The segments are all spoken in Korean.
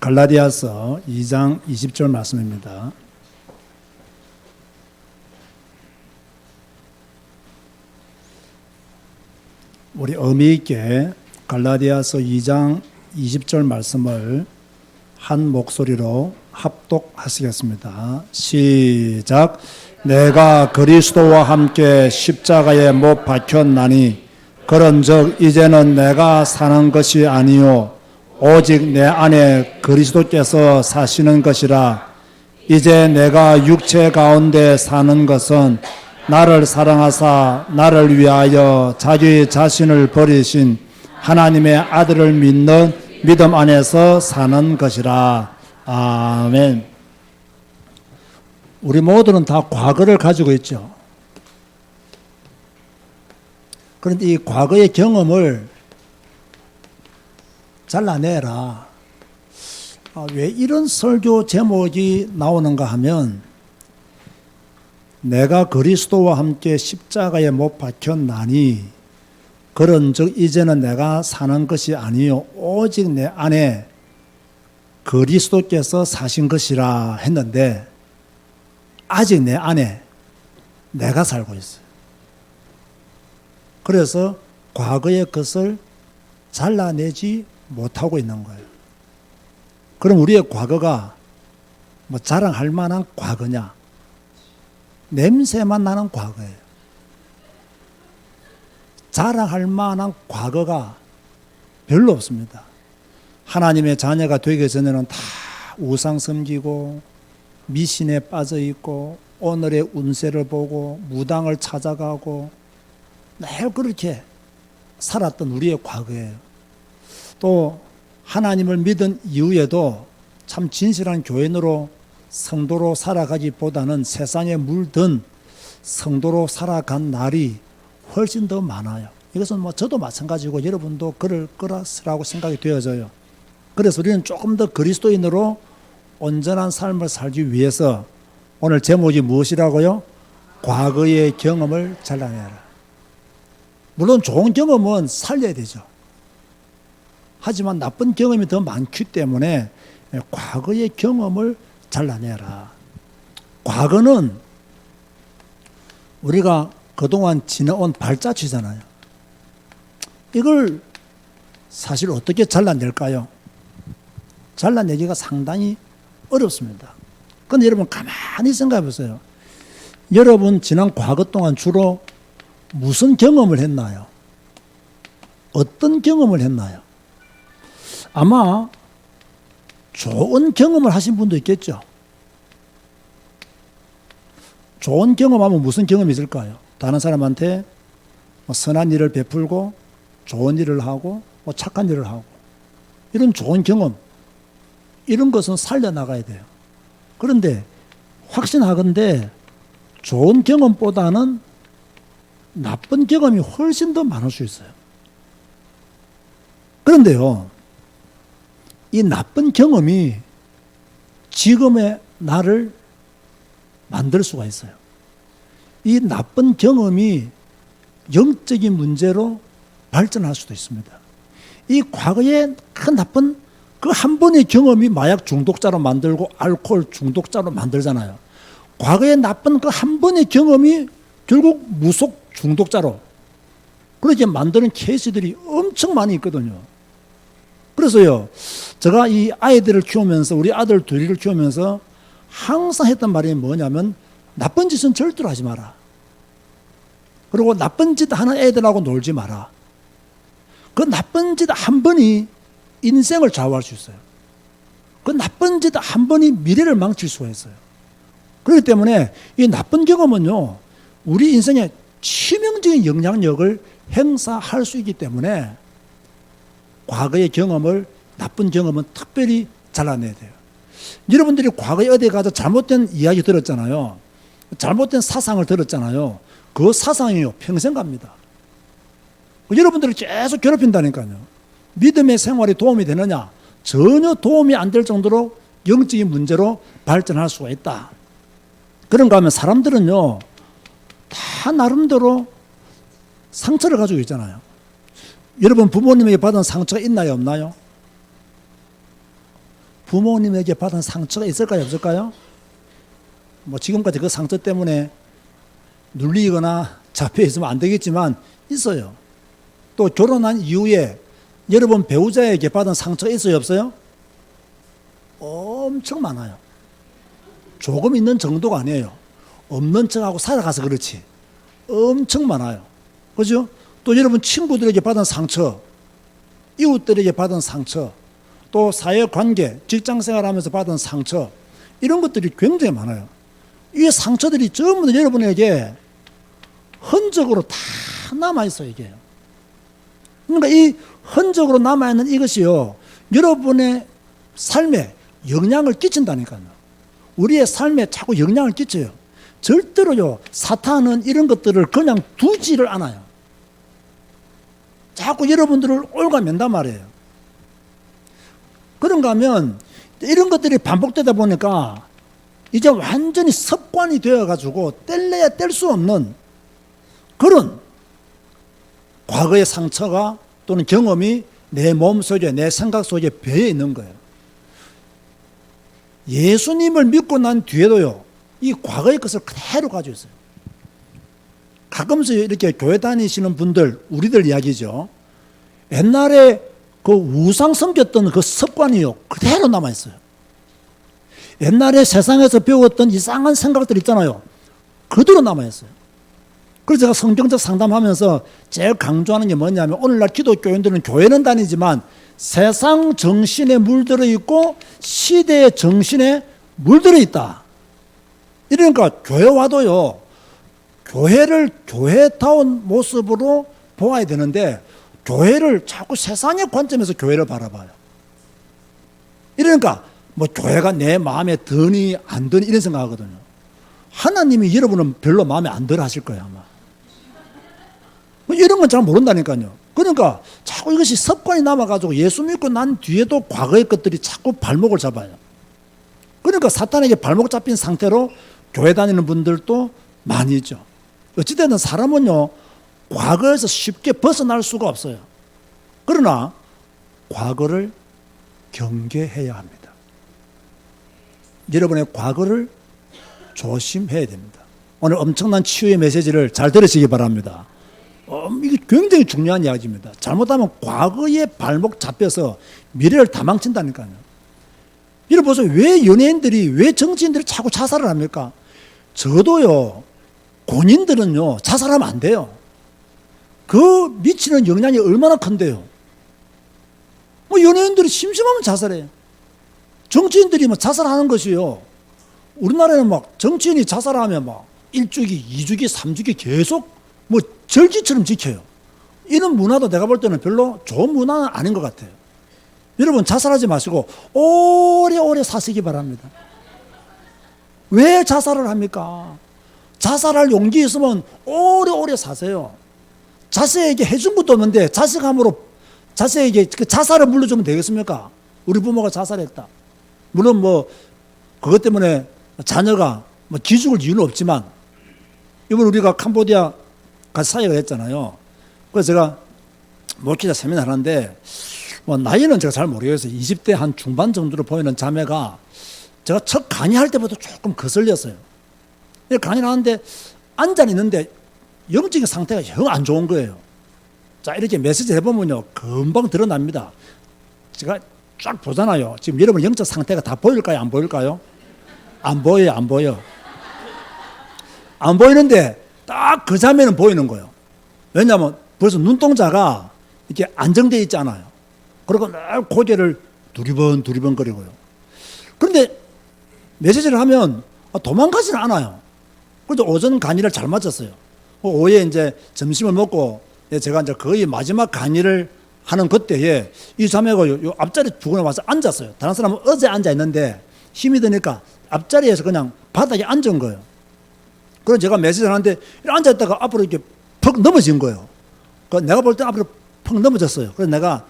갈라디아서 2장 20절 말씀입니다. 우리 의미 있게 갈라디아서 2장 20절 말씀을 한 목소리로 합독하시겠습니다. 시작. 내가 그리스도와 함께 십자가에 못 박혔나니 그런즉 이제는 내가 사는 것이 아니요 오직 내 안에 그리스도께서 사시는 것이라. 이제 내가 육체 가운데 사는 것은 나를 사랑하사 나를 위하여 자기 자신을 버리신 하나님의 아들을 믿는 믿음 안에서 사는 것이라. 아멘. 우리 모두는 다 과거를 가지고 있죠. 그런데 이 과거의 경험을 잘라내라. 왜 이런 설교 제목이 나오는가 하면, 내가 그리스도와 함께 십자가에 못 박혔나니 그런즉 이제는 내가 사는 것이 아니요 오직 내 안에 그리스도께서 사신 것이라 했는데, 아직 내 안에 내가 살고 있어요. 그래서 과거의 것을 잘라내지 못하고 있는 거예요. 그럼 우리의 과거가 뭐 자랑할 만한 과거냐? 냄새만 나는 과거예요. 자랑할 만한 과거가 별로 없습니다. 하나님의 자녀가 되기 전에는 다 우상 섬기고 미신에 빠져 있고 오늘의 운세를 보고 무당을 찾아가고 매일 그렇게 살았던 우리의 과거예요. 또 하나님을 믿은 이후에도 참 진실한 교인으로 성도로 살아가기보다는 세상에 물든 성도로 살아간 날이 훨씬 더 많아요. 이것은 뭐 저도 마찬가지고 여러분도 그럴 거라고 생각이 되어져요. 그래서 우리는 조금 더 그리스도인으로 온전한 삶을 살기 위해서 오늘 제목이 무엇이라고요? 과거의 경험을 잘라내라. 물론 좋은 경험은 살려야 되죠. 하지만 나쁜 경험이 더 많기 때문에 과거의 경험을 잘라내라. 과거는 우리가 그동안 지나온 발자취잖아요. 이걸 사실 어떻게 잘라낼까요? 잘라내기가 상당히 어렵습니다. 그런데 여러분 가만히 생각해 보세요. 여러분 지난 과거 동안 주로 무슨 경험을 했나요? 어떤 경험을 했나요? 아마 좋은 경험을 하신 분도 있겠죠. 좋은 경험하면 무슨 경험이 있을까요? 다른 사람한테 선한 일을 베풀고 좋은 일을 하고 착한 일을 하고, 이런 좋은 경험, 이런 것은 살려나가야 돼요. 그런데 확신하건대 좋은 경험보다는 나쁜 경험이 훨씬 더 많을 수 있어요. 그런데요, 이 나쁜 경험이 지금의 나를 만들 수가 있어요. 이 나쁜 경험이 영적인 문제로 발전할 수도 있습니다. 이 과거의 큰 나쁜 그 한 번의 경험이 마약 중독자로 만들고 알코올 중독자로 만들잖아요. 과거의 나쁜 그 한 번의 경험이 결국 무속 중독자로 그렇게 만드는 케이스들이 엄청 많이 있거든요. 그래서요, 제가 이 아이들을 키우면서, 우리 아들 둘을 키우면서 항상 했던 말이 뭐냐면, 나쁜 짓은 절대로 하지 마라. 그리고 나쁜 짓 하는 애들하고 놀지 마라. 그 나쁜 짓 한 번이 인생을 좌우할 수 있어요. 그 나쁜 짓 한 번이 미래를 망칠 수가 있어요. 그렇기 때문에 이 나쁜 경험은요, 우리 인생에 치명적인 영향력을 행사할 수 있기 때문에 과거의 경험을, 나쁜 경험은 특별히 잘라내야 돼요. 여러분들이 과거에 어디 가서 잘못된 이야기 들었잖아요. 잘못된 사상을 들었잖아요. 그 사상이요, 평생 갑니다. 여러분들을 계속 괴롭힌다니까요. 믿음의 생활이 도움이 되느냐? 전혀 도움이 안 될 정도로 영적인 문제로 발전할 수가 있다. 그런가 하면 사람들은요, 다 나름대로 상처를 가지고 있잖아요. 여러분 부모님에게 받은 상처가 있나요, 없나요? 부모님에게 받은 상처가 있을까요, 없을까요? 뭐 지금까지 그 상처 때문에 눌리거나 잡혀 있으면 안 되겠지만 있어요. 또 결혼한 이후에 여러분 배우자에게 받은 상처가 있어요, 없어요? 엄청 많아요. 조금 있는 정도가 아니에요. 없는 척하고 살아가서 그렇지. 엄청 많아요. 그죠? 또 여러분 친구들에게 받은 상처, 이웃들에게 받은 상처, 또 사회관계, 직장생활하면서 받은 상처, 이런 것들이 굉장히 많아요. 이 상처들이 전부 다 여러분에게 흔적으로 다 남아있어요, 이게. 그러니까 이 흔적으로 남아있는 이것이요, 여러분의 삶에 영향을 끼친다니까요. 우리의 삶에 자꾸 영향을 끼쳐요. 절대로요, 사탄은 이런 것들을 그냥 두지를 않아요. 자꾸 여러분들을 올가맨단 말이에요. 그런가 하면 이런 것들이 반복되다 보니까 이제 완전히 습관이 되어가지고 뗄래야 뗄 수 없는 그런 과거의 상처가 또는 경험이 내 몸 속에, 내 생각 속에 배어 있는 거예요. 예수님을 믿고 난 뒤에도요, 이 과거의 것을 그대로 가지고 있어요. 가끔씩 이렇게 교회 다니시는 분들, 우리들 이야기죠. 옛날에 그 우상 섬겼던 그 습관이요, 그대로 남아있어요. 옛날에 세상에서 배웠던 이상한 생각들 있잖아요. 그대로 남아있어요. 그래서 제가 성경적 상담하면서 제일 강조하는 게 뭐냐면, 오늘날 기독교인들은 교회는 다니지만 세상 정신에 물들어 있고 시대의 정신에 물들어 있다. 이러니까 교회 와도요, 교회를 교회다운 모습으로 보아야 되는데 교회를 자꾸 세상의 관점에서 교회를 바라봐요. 이러니까 뭐 교회가 내 마음에 드니 안 드니 이런 생각하거든요. 하나님이 여러분은 별로 마음에 안 들어 하실 거예요, 아마. 뭐 이런 건 잘 모른다니까요. 그러니까 자꾸 이것이 습관이 남아가지고 예수 믿고 난 뒤에도 과거의 것들이 자꾸 발목을 잡아요. 그러니까 사탄에게 발목 잡힌 상태로 교회 다니는 분들도 많이 있죠. 어찌되든 사람은요, 과거에서 쉽게 벗어날 수가 없어요. 그러나 과거를 경계해야 합니다. 여러분의 과거를 조심해야 됩니다. 오늘 엄청난 치유의 메시지를 잘 들으시기 바랍니다. 이게 굉장히 중요한 이야기입니다. 잘못하면 과거에 발목 잡혀서 미래를 다 망친다니까요. 여러분 보세요. 왜 연예인들이, 왜 정치인들이 자꾸 자살을 합니까? 저도요, 본인들은요, 자살하면 안 돼요. 그 미치는 영향이 얼마나 큰데요. 뭐 연예인들이 심심하면 자살해요. 정치인들이 뭐 자살하는 것이요, 우리나라에는 막 정치인이 자살하면 막 1주기, 2주기, 3주기 계속 뭐 절기처럼 지켜요. 이런 문화도 내가 볼 때는 별로 좋은 문화는 아닌 것 같아요. 여러분 자살하지 마시고 오래오래 사시기 바랍니다. 왜 자살을 합니까? 자살할 용기 있으면 오래오래 사세요. 자식에게 해준 것도 없는데 자식함으로 자식에게 그 자살을 물려주면 되겠습니까? 우리 부모가 자살했다. 물론 뭐 그것 때문에 자녀가 뭐 기죽을 이유는 없지만, 이번 우리가 캄보디아 같이 사역을 했잖아요. 그래서 제가 목회자 세미나를 하는데, 뭐 나이는 제가 잘 모르겠어요. 20대 한 중반 정도로 보이는 자매가 제가 첫 강의할 때부터 조금 거슬렸어요. 강의를 하는데 앉아 있는데 영적인 상태가 영 안 좋은 거예요. 자, 이렇게 메시지 해보면요, 금방 드러납니다. 제가 쫙 보잖아요. 지금 여러분 영적 상태가 다 보일까요? 안 보일까요? 안 보여요, 안 보여. 안 보이는데 딱 그 자매는 보이는 거예요. 왜냐하면 벌써 눈동자가 이렇게 안정되어 있지 않아요. 그리고 늘 고개를 두리번 거리고요. 그런데 메시지를 하면 도망가지는 않아요. 그래도 오전 강의를 잘 마쳤어요. 오후에 이제 점심을 먹고 제가 이제 거의 마지막 강의를 하는 그때에 이 자매가 요 앞자리 부근에 와서 앉았어요. 다른 사람은 어제 앉아 있는데 힘이 드니까 앞자리에서 그냥 바닥에 앉은 거예요. 그래서 제가 메시지를 하는데 앉아 있다가 앞으로 이렇게 퍽 넘어진 거예요. 내가 볼 때 앞으로 퍽 넘어졌어요. 그래서 내가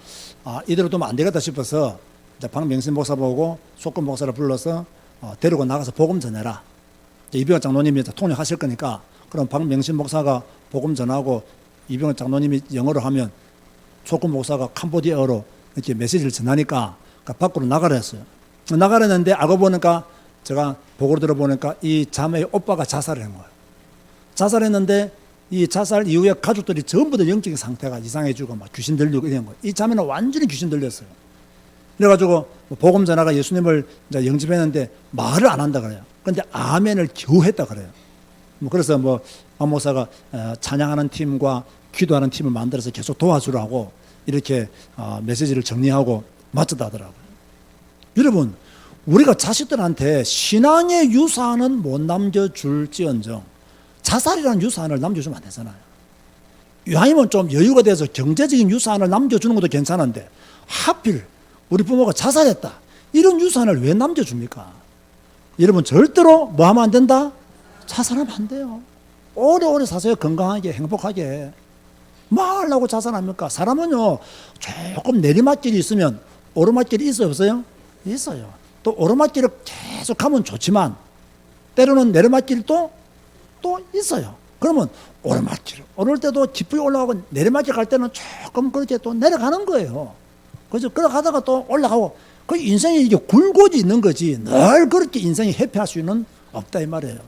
이대로 두면 안 되겠다 싶어서 이제 박명신 목사 보고 속금 목사를 불러서 데리고 나가서 복음 전해라. 이병헌 장로님이 통역하실 거니까, 그럼 박명신 목사가 복음 전하고 이병헌 장로님이 영어로 하면 속금 목사가 캄보디아어로 이렇게 메시지를 전하니까 밖으로 나가라 했어요. 나가려는데 알고 보니까 제가 보고를 들어보니까 이 자매의 오빠가 자살을 한 거예요. 자살했는데 이 자살 이후에 가족들이 전부 다 영적인 상태가 이상해지고 막 귀신 들리고 이런 거예요. 이 자매는 완전히 귀신 들렸어요. 그래가지고 복음 전하가 예수님을 이제 영접했는데 말을 안 한다 그래요. 그런데 아멘을 겨우 했다 그래요. 그래서 박 목사가 찬양하는 팀과 기도하는 팀을 만들어서 계속 도와주라고 이렇게 메시지를 정리하고 마쳤다 하더라고요. 여러분, 우리가 자식들한테 신앙의 유산은 못 남겨줄지언정 자살이라는 유산을 남겨주면 안 되잖아요. 아니면 좀 여유가 돼서 경제적인 유산을 남겨주는 것도 괜찮은데 하필 우리 부모가 자살했다. 이런 유산을 왜 남겨줍니까? 여러분, 절대로 뭐 하면 안 된다? 자살하면 안 돼요. 오래오래 사세요. 건강하게, 행복하게. 뭐 하려고 자살합니까? 사람은요, 조금 내리막길이 있으면 오르막길이 있어요, 없어요? 있어요. 또 오르막길을 계속 가면 좋지만 때로는 내리막길이 또 있어요. 그러면 오르막길 오를 때도 기쁘게 올라가고 내리막길 갈 때는 조금 그렇게 또 내려가는 거예요. 그래서 그러가다가 또 올라가고 그 인생이 이게 굴곡이 있는 거지 늘 그렇게 인생이 해피할 수는 없다 이 말이에요.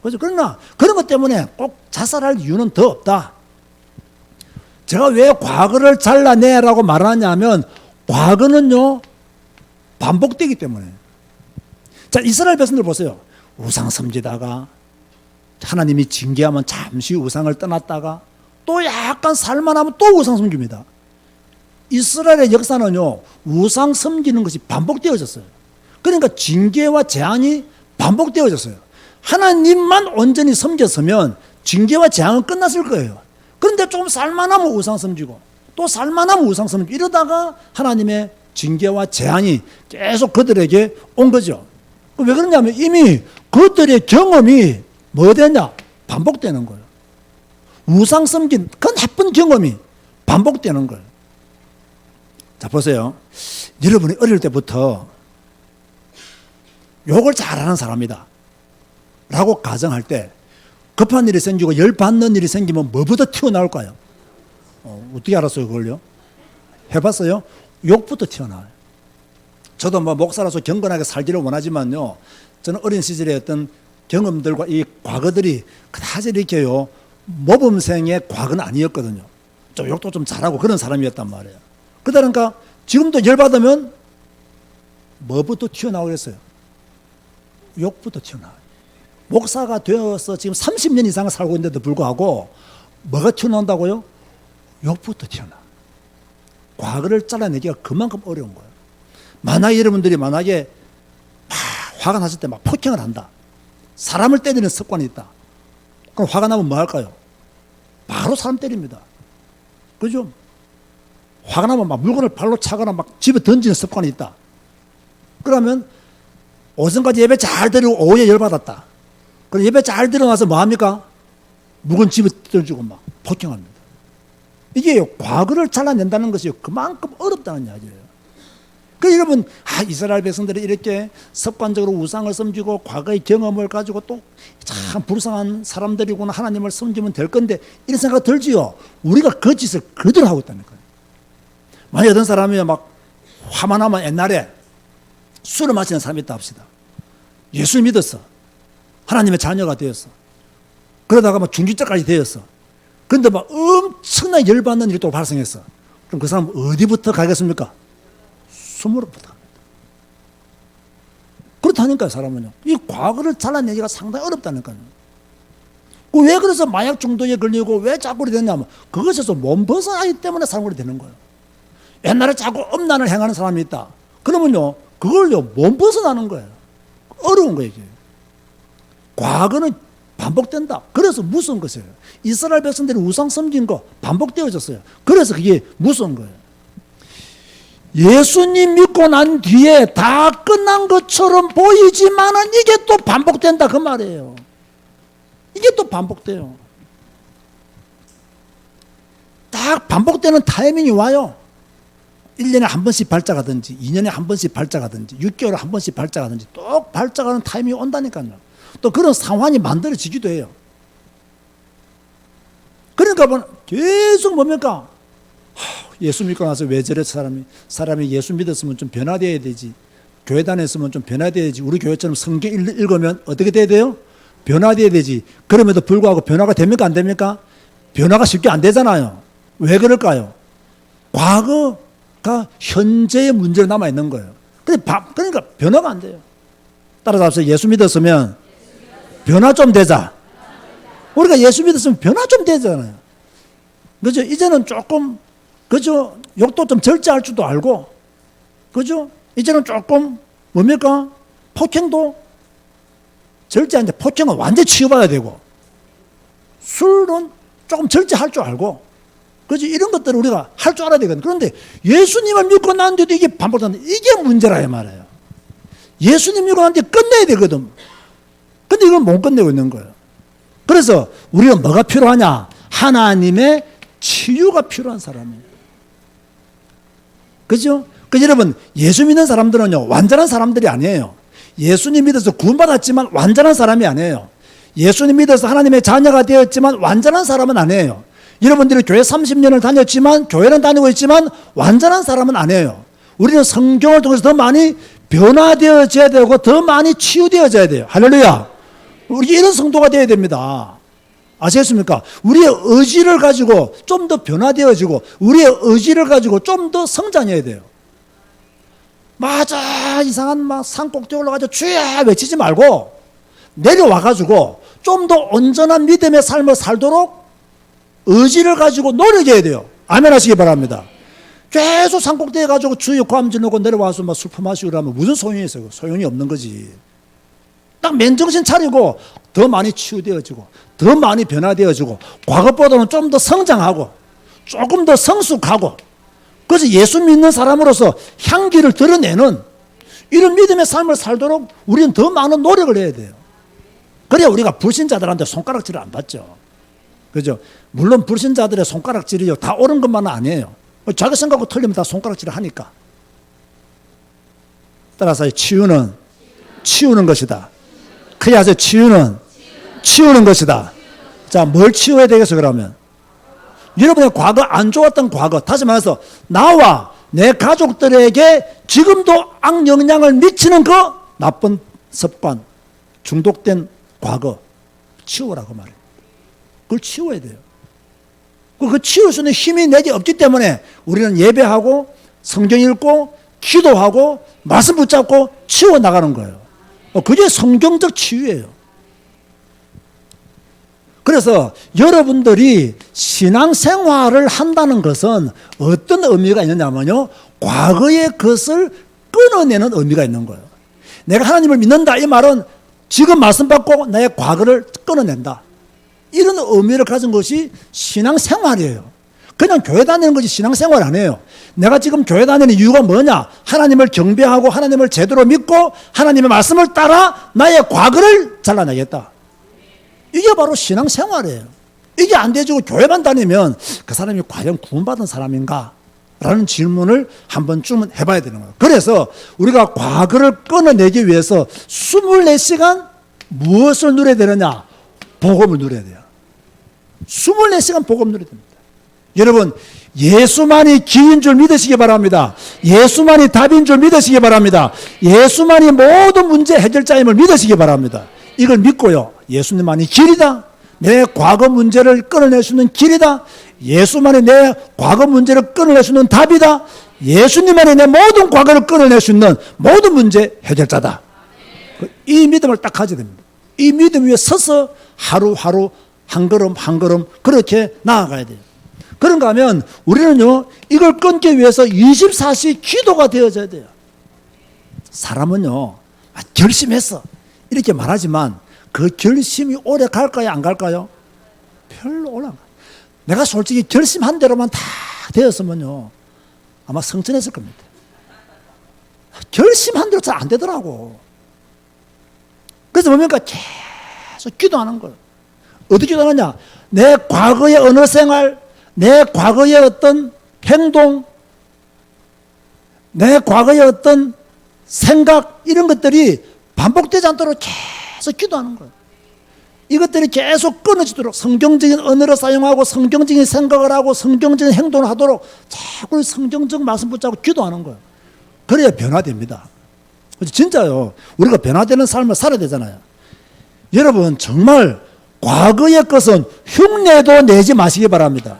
그래서 그러나 그런 것 때문에 꼭 자살할 이유는 더 없다. 제가 왜 과거를 잘라내라고 말하냐면 과거는요 반복되기 때문에. 자, 이스라엘 백성들 보세요. 우상 섬기다가 하나님이 징계하면 잠시 우상을 떠났다가 또 약간 살만하면 또 우상 섬깁니다. 이스라엘의 역사는요 우상 섬기는 것이 반복되어졌어요. 그러니까 징계와 재앙이 반복되어졌어요. 하나님만 온전히 섬겼으면 징계와 재앙은 끝났을 거예요. 그런데 조금 살만하면 우상 섬기고 또 살만하면 우상 섬기고 이러다가 하나님의 징계와 재앙이 계속 그들에게 온 거죠. 왜 그러냐면 이미 그들의 경험이 뭐 되냐? 반복되는 거예요. 우상 섬긴 그 나쁜 경험이 반복되는 거예요. 자, 보세요. 여러분이 어릴 때부터 욕을 잘하는 사람이다 라고 가정할 때 급한 일이 생기고 열받는 일이 생기면 뭐부터 튀어나올까요? 어떻게 알았어요 그걸요? 해봤어요? 욕부터 튀어나와요. 저도 목사라서 경건하게 살기를 원하지만요 저는 어린 시절에 어떤 경험들과 이 과거들이 그다지 이렇게요 모범생의 과거는 아니었거든요. 좀 욕도 좀 잘하고 그런 사람이었단 말이에요. 그러니까 지금도 열받으면 뭐부터 튀어나오겠어요? 욕부터 튀어나와요. 목사가 되어서 지금 30년 이상을 살고 있는데도 불구하고 뭐가 튀어나온다고요? 욕부터 튀어나와요. 과거를 잘라내기가 그만큼 어려운 거예요. 만약에 여러분들이 막 화가 났을 때 막 폭행을 한다. 사람을 때리는 습관이 있다. 그럼 화가 나면 뭐 할까요? 바로 사람 때립니다. 그죠? 화가 나면 막 물건을 발로 차거나 막 집에 던지는 습관이 있다. 그러면 오전까지 예배 잘 드리고 오후에 열받았다. 그럼 예배 잘 드려놔서 뭐 합니까? 물건 집에 던지고 막 폭행합니다. 이게 과거를 잘라낸다는 것이 그만큼 어렵다는 이야기예요. 그 여러분, 이스라엘 백성들이 이렇게 습관적으로 우상을 섬기고 과거의 경험을 가지고 또 참 불쌍한 사람들이구나 하나님을 섬기면 될 건데 이런 생각 들지요. 우리가 그 짓을 그대로 하고 있다는 거예요. 만약 어떤 사람이 막 화만 나면 옛날에 술을 마시는 사람이 있다 합시다. 예수 믿었어. 하나님의 자녀가 되었어. 그러다가 막 중지자까지 되었어. 그런데 막 엄청나게 열받는 일이 또 발생했어. 그럼 그 사람 어디부터 가겠습니까? 숨으로부터 갑니다. 그렇다니까요, 사람은요. 이 과거를 잘라내기가 상당히 어렵다니까요. 왜 그래서 마약 중독에 걸리고 왜 자꾸 그렇게 되냐면 그것에서 몸 벗어나기 때문에 사람이 되는 거예요. 옛날에 자꾸 음란을 행하는 사람이 있다. 그러면요, 그걸요, 몸 벗어나는 거예요. 어려운 거예요, 이게. 과거는 반복된다. 그래서 무서운 것이에요. 이스라엘 백성들이 우상 섬긴 거 반복되어졌어요. 그래서 그게 무서운 거예요. 예수님 믿고 난 뒤에 다 끝난 것처럼 보이지만은 이게 또 반복된다 그 말이에요. 이게 또 반복돼요. 딱 반복되는 타이밍이 와요. 1년에 한 번씩 발작하든지 2년에 한 번씩 발작하든지 6개월에 한 번씩 발작하든지 또 발작하는 타이밍이 온다니까요. 또 그런 상황이 만들어지기도 해요. 그러니까 계속 뭡니까? 예수 믿고 나서 왜 저래 사람이 예수 믿었으면 좀 변화되어야 되지. 교회 다녔으면 좀 변화돼야지. 우리 교회처럼 성경 읽으면 어떻게 돼야 돼요? 변화돼야 되지. 그럼에도 불구하고 변화가 됩니까? 안 됩니까? 변화가 쉽게 안 되잖아요. 왜 그럴까요? 과거가 현재의 문제로 남아있는 거예요. 그러니까 변화가 안 돼요. 따라서 앞서 예수 믿었으면 변화 좀 되자. 우리가 예수 믿었으면 변화 좀 되잖아요. 그죠? 이제는 조금, 그죠? 욕도 좀 절제할 줄도 알고, 그죠? 이제는 조금, 뭡니까? 폭행도 절제하는데 폭행은 완전히 치유받아야 되고, 술은 조금 절제할 줄 알고, 그죠? 이런 것들을 우리가 할 줄 알아야 되거든. 그런데 예수님을 믿고 난데도 이게 반복하는데 이게 문제라 이 말이에요. 예수님 믿고 난데 끝내야 되거든. 근데 이걸 못 끝내고 있는 거예요. 그래서 우리가 뭐가 필요하냐? 하나님의 치유가 필요한 사람이에요. 그죠? 여러분, 예수 믿는 사람들은요, 완전한 사람들이 아니에요. 예수님 믿어서 구원받았지만 완전한 사람이 아니에요. 예수님 믿어서 하나님의 자녀가 되었지만 완전한 사람은 아니에요. 여러분들이 교회 30년을 다녔지만, 교회는 다니고 있지만 완전한 사람은 아니에요. 우리는 성경을 통해서 더 많이 변화되어져야 되고 더 많이 치유되어져야 돼요. 할렐루야. 우리 이런 성도가 되어야 됩니다. 아시겠습니까? 우리의 의지를 가지고 좀 더 변화되어지고 우리의 의지를 가지고 좀 더 성장해야 돼요. 맞아, 이상한 막 산꼭대기 올라가서 주야 외치지 말고 내려와가지고 좀 더 온전한 믿음의 삶을 살도록 의지를 가지고 노력해야 돼요. 아멘 하시기 바랍니다. 계속 산꼭대기 가지고 주여 고함 지르고 내려와서 막 술 퍼마시고 그러면 무슨 소용이 있어요? 소용이 없는 거지. 딱 맨정신 차리고 더 많이 치유되어지고 더 많이 변화되어지고 과거보다는 좀 더 성장하고 조금 더 성숙하고 그래서 예수 믿는 사람으로서 향기를 드러내는 이런 믿음의 삶을 살도록 우리는 더 많은 노력을 해야 돼요. 그래야 우리가 불신자들한테 손가락질을 안 받죠. 그죠? 물론 불신자들의 손가락질이요 다 옳은 것만은 아니에요. 자기 생각하고 틀리면 다 손가락질을 하니까. 따라서 치유는 치우는 것이다. 크게 하세요. 치우는 것이다. 자, 뭘 치워야 되겠어 그러면? 여러분의 과거 안 좋았던 과거, 다시 말해서 나와 내 가족들에게 지금도 악영향을 미치는 그 나쁜 습관, 중독된 과거 치우라고 말해요. 그걸 치워야 돼요. 그 치울 수 있는 힘이 내게 없기 때문에 우리는 예배하고 성경 읽고 기도하고 말씀 붙잡고 치워 나가는 거예요. 그게 성경적 치유예요. 그래서 여러분들이 신앙생활을 한다는 것은 어떤 의미가 있느냐면요, 과거의 것을 끊어내는 의미가 있는 거예요. 내가 하나님을 믿는다 이 말은 지금 말씀 받고 나의 과거를 끊어낸다, 이런 의미를 가진 것이 신앙생활이에요. 그냥 교회 다니는 것이 신앙생활 아니에요. 내가 지금 교회 다니는 이유가 뭐냐? 하나님을 경배하고 하나님을 제대로 믿고 하나님의 말씀을 따라 나의 과거를 잘라내겠다. 이게 바로 신앙생활이에요. 이게 안 되지고 교회만 다니면 그 사람이 과연 구원받은 사람인가? 라는 질문을 한 번쯤은 해봐야 되는 거예요. 그래서 우리가 과거를 끊어내기 위해서 24시간 무엇을 누려야 되느냐? 복음을 누려야 돼요. 24시간 복음 누려야 됩니다. 여러분, 예수만이 길인 줄 믿으시기 바랍니다. 예수만이 답인 줄 믿으시기 바랍니다. 예수만이 모든 문제 해결자임을 믿으시기 바랍니다. 이걸 믿고요, 예수님만이 길이다, 내 과거 문제를 끊어낼 수 있는 길이다, 예수만이 내 과거 문제를 끊어낼 수 있는 답이다, 예수님만이 내 모든 과거를 끊어낼 수 있는 모든 문제 해결자다. 이 믿음을 딱 가져야 됩니다. 이 믿음 위에 서서 하루하루 한 걸음 한 걸음 그렇게 나아가야 돼요. 그런가 하면 우리는요, 이걸 끊기 위해서 24시 기도가 되어져야 돼요. 사람은요, 결심했어 이렇게 말하지만 그 결심이 오래 갈까요, 안 갈까요? 별로 오래 안 가요. 내가 솔직히 결심한 대로만 다 되었으면요, 아마 성천했을 겁니다. 결심한 대로 잘 안 되더라고. 그래서 뭡니까? 계속 기도하는 거예요. 어떻게 기도하느냐? 내 과거의 언어 생활, 내 과거의 어떤 행동, 내 과거의 어떤 생각, 이런 것들이 반복되지 않도록 계속 기도하는 거예요. 이것들이 계속 끊어지도록 성경적인 언어를 사용하고 성경적인 생각을 하고 성경적인 행동을 하도록 자꾸 성경적 말씀 붙잡고 기도하는 거예요. 그래야 변화됩니다. 진짜요. 우리가 변화되는 삶을 살아야 되잖아요. 여러분 정말 과거의 것은 흉내도 내지 마시기 바랍니다.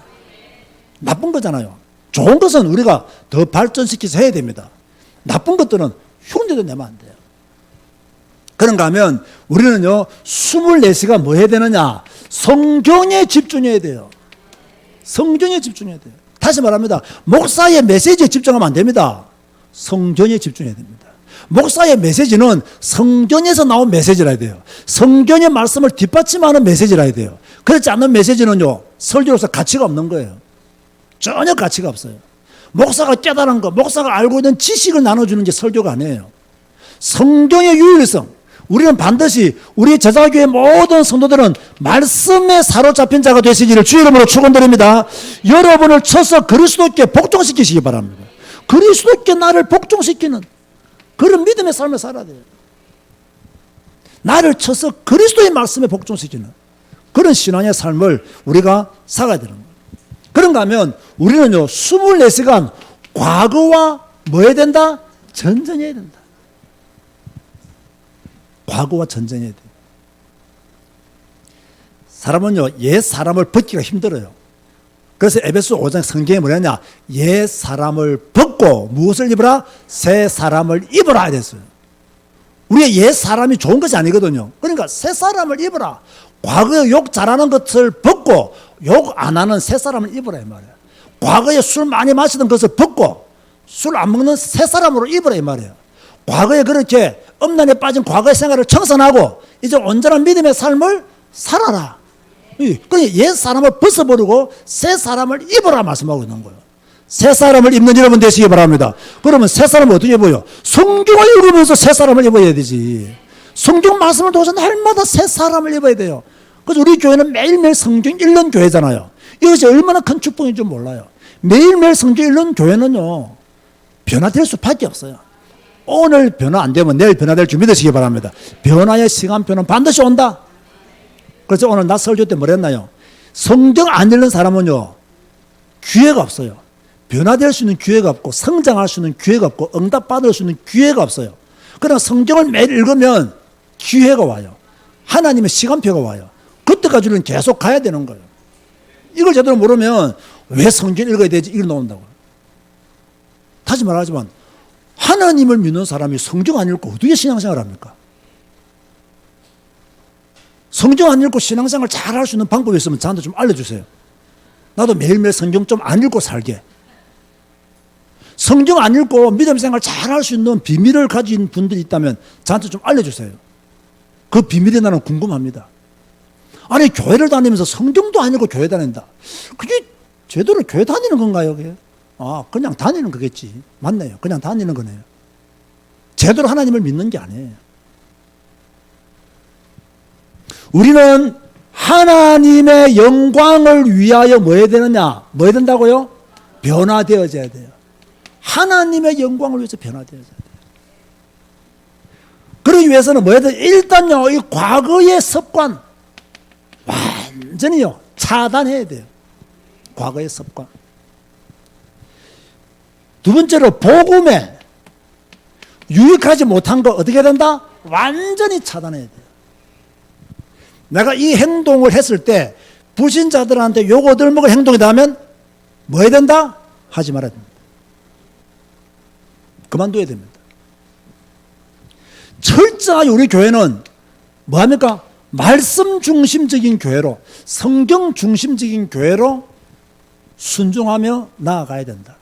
나쁜 거잖아요. 좋은 것은 우리가 더 발전시켜서 해야 됩니다. 나쁜 것들은 흉내도 내면 안 돼요. 그런가 하면 우리는요 24시간 뭐 해야 되느냐? 성경에 집중해야 돼요. 성경에 집중해야 돼요. 다시 말합니다. 목사의 메시지에 집중하면 안 됩니다. 성경에 집중해야 됩니다. 목사의 메시지는 성경에서 나온 메시지라 해야 돼요. 성경의 말씀을 뒷받침하는 메시지라 해야 돼요. 그렇지 않는 메시지는요 설교로서 가치가 없는 거예요. 전혀 가치가 없어요. 목사가 깨달은 거, 목사가 알고 있는 지식을 나눠주는 게 설교가 아니에요. 성경의 유일성, 우리는 반드시 우리 제자교회 모든 성도들은 말씀에 사로잡힌 자가 되시기를 주의 이름으로 축원드립니다. 여러분을 쳐서 그리스도께 복종시키시기 바랍니다. 그리스도께 나를 복종시키는 그런 믿음의 삶을 살아야 돼요. 나를 쳐서 그리스도의 말씀에 복종시키는 그런 신앙의 삶을 우리가 살아야 되는 거예요. 그런가 하면 우리는요 24시간 과거와 뭐 해야 된다? 전쟁해야 된다. 과거와 전쟁해야 돼요. 사람은요 옛 사람을 벗기가 힘들어요. 그래서 에베소 5장 성경에 뭐냐냐? 옛 사람을 벗고 무엇을 입으라? 새 사람을 입으라 이랬어요. 우리의 옛 사람이 좋은 것이 아니거든요. 그러니까 새 사람을 입으라. 과거에 욕 잘하는 것을 벗고 욕 안 하는 새 사람을 입으라 이 말이에요. 과거에 술 많이 마시던 것을 벗고 술 안 먹는 새 사람으로 입으라 이 말이에요. 과거에 그렇게 음란에 빠진 과거의 생활을 청산하고 이제 온전한 믿음의 삶을 살아라. 그러니까 옛 사람을 벗어버리고 새 사람을 입으라 말씀하고 있는 거예요. 새 사람을 입는 여러분 되시기 바랍니다. 그러면 새 사람은 어떻게 입어요? 성경을 읽으면서 새 사람을 입어야 되지. 성경 말씀을 통해서 날마다 새 사람을 입어야 돼요. 그래서 우리 교회는 매일매일 성경 읽는 교회잖아요. 이것이 얼마나 큰 축복인지 몰라요. 매일매일 성경 읽는 교회는요 변화될 수밖에 없어요. 오늘 변화 안 되면 내일 변화될 줄 믿으시기 바랍니다. 변화의 시간표는 반드시 온다. 그래서 오늘 낮 설교 때 뭐랬나요? 성경 안 읽는 사람은요 기회가 없어요. 변화될 수 있는 기회가 없고 성장할 수 있는 기회가 없고 응답받을 수 있는 기회가 없어요. 그러나 성경을 매일 읽으면 기회가 와요. 하나님의 시간표가 와요. 그때까지는 계속 가야 되는 거예요. 이걸 제대로 모르면 왜 성경 읽어야 되지? 이걸 놓는다고요. 다시 말하지만 하나님을 믿는 사람이 성경 안 읽고 어떻게 신앙생활 합니까? 성경 안 읽고 신앙생활 잘 할 수 있는 방법이 있으면 저한테 좀 알려주세요. 나도 매일매일 성경 좀 안 읽고 살게. 성경 안 읽고 믿음 생활 잘 할 수 있는 비밀을 가진 분들이 있다면 저한테 좀 알려주세요. 그 비밀이 나는 궁금합니다. 아니 교회를 다니면서 성경도 안 읽고 교회 다닌다. 그게 제대로 교회 다니는 건가요? 그게? 아 그냥 다니는 거겠지. 맞네요. 그냥 다니는 거네요. 제대로 하나님을 믿는 게 아니에요. 우리는 하나님의 영광을 위하여 뭐 해야 되느냐? 뭐 해야 된다고요? 변화되어져야 돼요. 하나님의 영광을 위해서 변화되어져야 돼요. 그러기 위해서는 뭐 해야 돼요? 일단요, 이 과거의 습관 완전히요 차단해야 돼요. 과거의 습관. 두 번째로 복음에 유익하지 못한 거 어떻게 된다? 완전히 차단해야 돼요. 내가 이 행동을 했을 때 불신자들한테 욕 얻을먹을 행동이다 하면 뭐 해야 된다? 하지 말아야 됩니다. 그만둬야 됩니다. 철저하게 우리 교회는 뭐 합니까? 말씀 중심적인 교회로, 성경 중심적인 교회로 순종하며 나아가야 된다.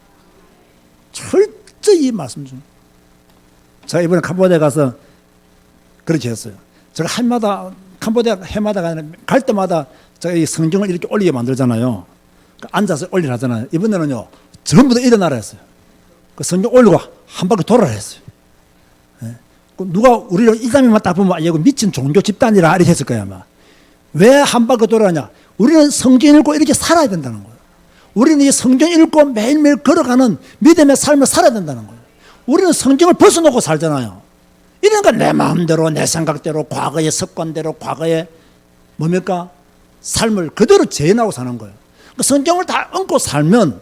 철저히 말씀 중. 제가 이번에 캄보디아 가서 그렇게 했어요. 제가 캄보디아 해마다 갈 때마다 제가 이 성경을 이렇게 올리게 만들잖아요. 앉아서 올리라잖아요. 이번에는요 전부 다 일어나라 했어요. 그 성경 올리고 한 바퀴 돌아라 했어요. 예? 누가 우리를 이 장면만 딱 보면 이거 미친 종교 집단이라 이렇게 했을 거야 아마. 왜 한 바퀴 돌아가냐? 우리는 성경 읽고 이렇게 살아야 된다는 거예요. 우리는 이 성경 읽고 매일매일 걸어가는 믿음의 삶을 살아야 된다는 거예요. 우리는 성경을 벗어놓고 살잖아요. 이러니까 내 마음대로 내 생각대로 과거의 습관대로 과거의 뭡니까? 삶을 그대로 재현하고 사는 거예요. 성경을 다 얹고 살면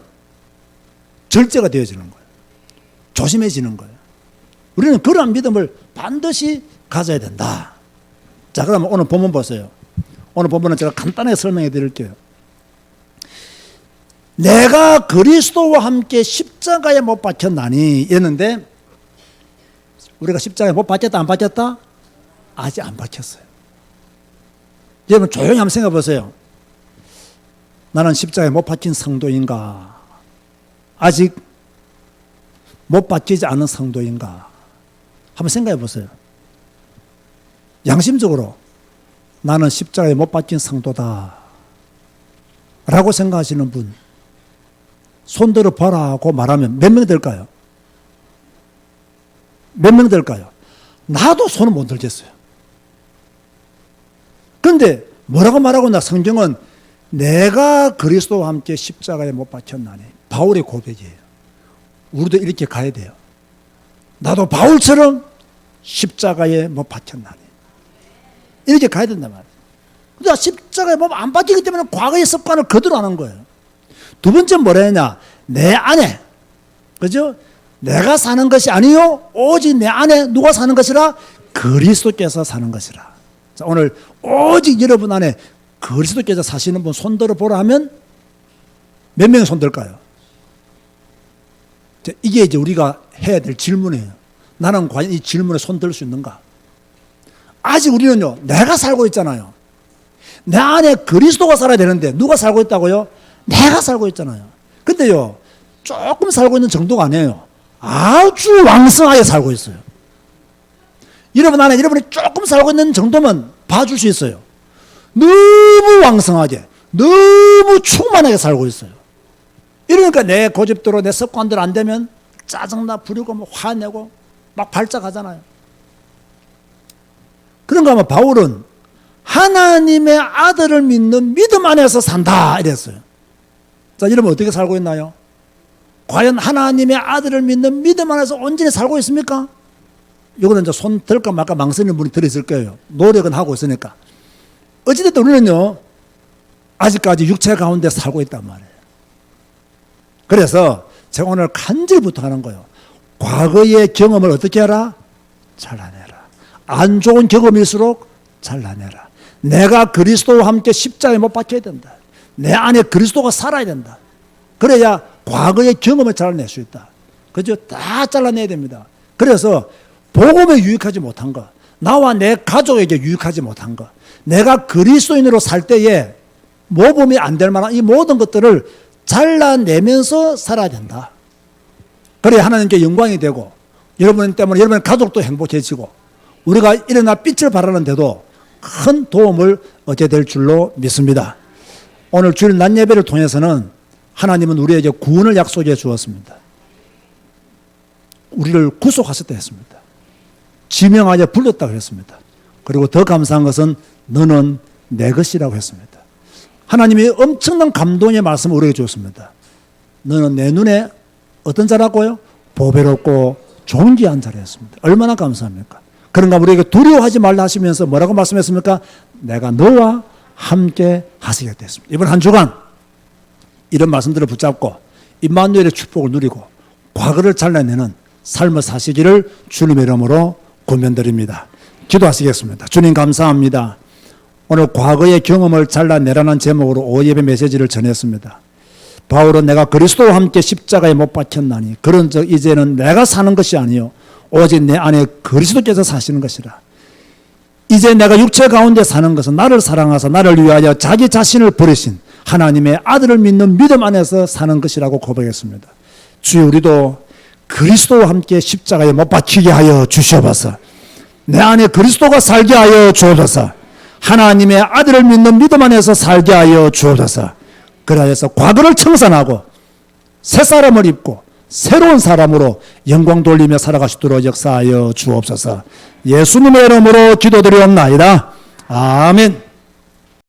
절제가 되어지는 거예요. 조심해지는 거예요. 우리는 그러한 믿음을 반드시 가져야 된다. 자, 그러면 오늘 본문 보세요. 오늘 본문은 제가 간단하게 설명해 드릴게요. 내가 그리스도와 함께 십자가에 못 박혔나니 이랬는데, 우리가 십자가에 못 박혔다 안 박혔다? 아직 안 박혔어요. 여러분 조용히 한번 생각해 보세요. 나는 십자가에 못 박힌 성도인가? 아직 못 박히지 않은 성도인가? 한번 생각해 보세요. 양심적으로 나는 십자가에 못 박힌 성도다 라고 생각하시는 분 손들어 보라고 말하면 몇 명 될까요? 몇 명 될까요? 나도 손을 못 들겠어요. 그런데 뭐라고 말하고 나 성경은 내가 그리스도와 함께 십자가에 못 박혔나니, 바울의 고백이에요. 우리도 이렇게 가야 돼요. 나도 바울처럼 십자가에 못 박혔나니, 이렇게 가야 된단 말이에요. 근데 십자가에 못 안 박히기 때문에 과거의 습관을 그대로 하는 거예요. 두 번째 뭐라 했냐? 내 안에, 그죠? 내가 사는 것이 아니요 오직 내 안에 누가 사는 것이라? 그리스도께서 사는 것이라. 자, 오늘 오직 여러분 안에 그리스도께서 사시는 분 손들어 보라 하면 몇 명이 손들까요? 자, 이게 이제 우리가 해야 될 질문이에요. 나는 과연 이 질문에 손들 수 있는가? 아직 우리는요, 내가 살고 있잖아요. 내 안에 그리스도가 살아야 되는데 누가 살고 있다고요? 내가 살고 있잖아요. 근데요, 조금 살고 있는 정도가 아니에요. 아주 왕성하게 살고 있어요. 여러분 안에 여러분이 조금 살고 있는 정도면 봐줄 수 있어요. 너무 왕성하게, 너무 충만하게 살고 있어요. 이러니까 내 고집대로 내 습관대로 안 되면 짜증나 부리고 뭐 화내고 막 발작하잖아요. 그런가 하면 바울은 하나님의 아들을 믿는 믿음 안에서 산다 이랬어요. 자, 여러분 어떻게 살고 있나요? 과연 하나님의 아들을 믿는 믿음 안에서 온전히 살고 있습니까? 이거는 이제 손 들까 말까 망설이는 분이 들어있을 거예요. 노력은 하고 있으니까. 어찌됐든 우리는요, 아직까지 육체 가운데 살고 있단 말이에요. 그래서 제가 오늘 간절히 부탁하는 거예요. 과거의 경험을 어떻게 하라? 잘라내라. 안 좋은 경험일수록 잘라내라. 내가 그리스도와 함께 십자가에 못 박혀야 된다. 내 안에 그리스도가 살아야 된다. 그래야 과거의 경험을 잘라낼 수 있다. 그죠? 다 잘라내야 됩니다. 그래서 복음에 유익하지 못한 것, 나와 내 가족에게 유익하지 못한 것, 내가 그리스도인으로 살 때에 모범이 안 될 만한 이 모든 것들을 잘라내면서 살아야 된다. 그래야 하나님께 영광이 되고 여러분 때문에 여러분의 가족도 행복해지고 우리가 일어나 빛을 발하는데도 큰 도움을 얻게 될 줄로 믿습니다. 오늘 주일 낮 예배를 통해서는 하나님은 우리에게 구원을 약속해 주었습니다. 우리를 구속하셨다 했습니다. 지명하여 불렀다고 했습니다. 그리고 더 감사한 것은 너는 내 것이라고 했습니다. 하나님이 엄청난 감동의 말씀을 우리에게 주었습니다. 너는 내 눈에 어떤 자라고요? 보배롭고 존귀한 자라 했습니다. 얼마나 감사합니까? 그런가 우리에게 두려워하지 말라 하시면서 뭐라고 말씀했습니까? 내가 너와 함께 하시겠다 했습니다. 이번 한 주간 이런 말씀들을 붙잡고 임마누엘의 축복을 누리고 과거를 잘라내는 삶을 사시기를 주님의 이름으로 권면드립니다. 기도하시겠습니다. 주님 감사합니다. 오늘 과거의 경험을 잘라내라는 제목으로 오예배 메시지를 전했습니다. 바울은 내가 그리스도와 함께 십자가에 못 박혔나니 그런즉 이제는 내가 사는 것이 아니요 오직 내 안에 그리스도께서 사시는 것이라. 이제 내가 육체 가운데 사는 것은 나를 사랑하사 나를 위하여 자기 자신을 버리신 하나님의 아들을 믿는 믿음 안에서 사는 것이라고 고백했습니다. 주여 우리도 그리스도와 함께 십자가에 못 박히게 하여 주시옵소서. 내 안에 그리스도가 살게 하여 주옵소서. 하나님의 아들을 믿는 믿음 안에서 살게 하여 주옵소서. 그래서 과거를 청산하고 새 사람을 입고 새로운 사람으로 영광 돌리며 살아가시도록 역사하여 주옵소서. 예수님의 이름으로 기도드리옵나이다. 아멘.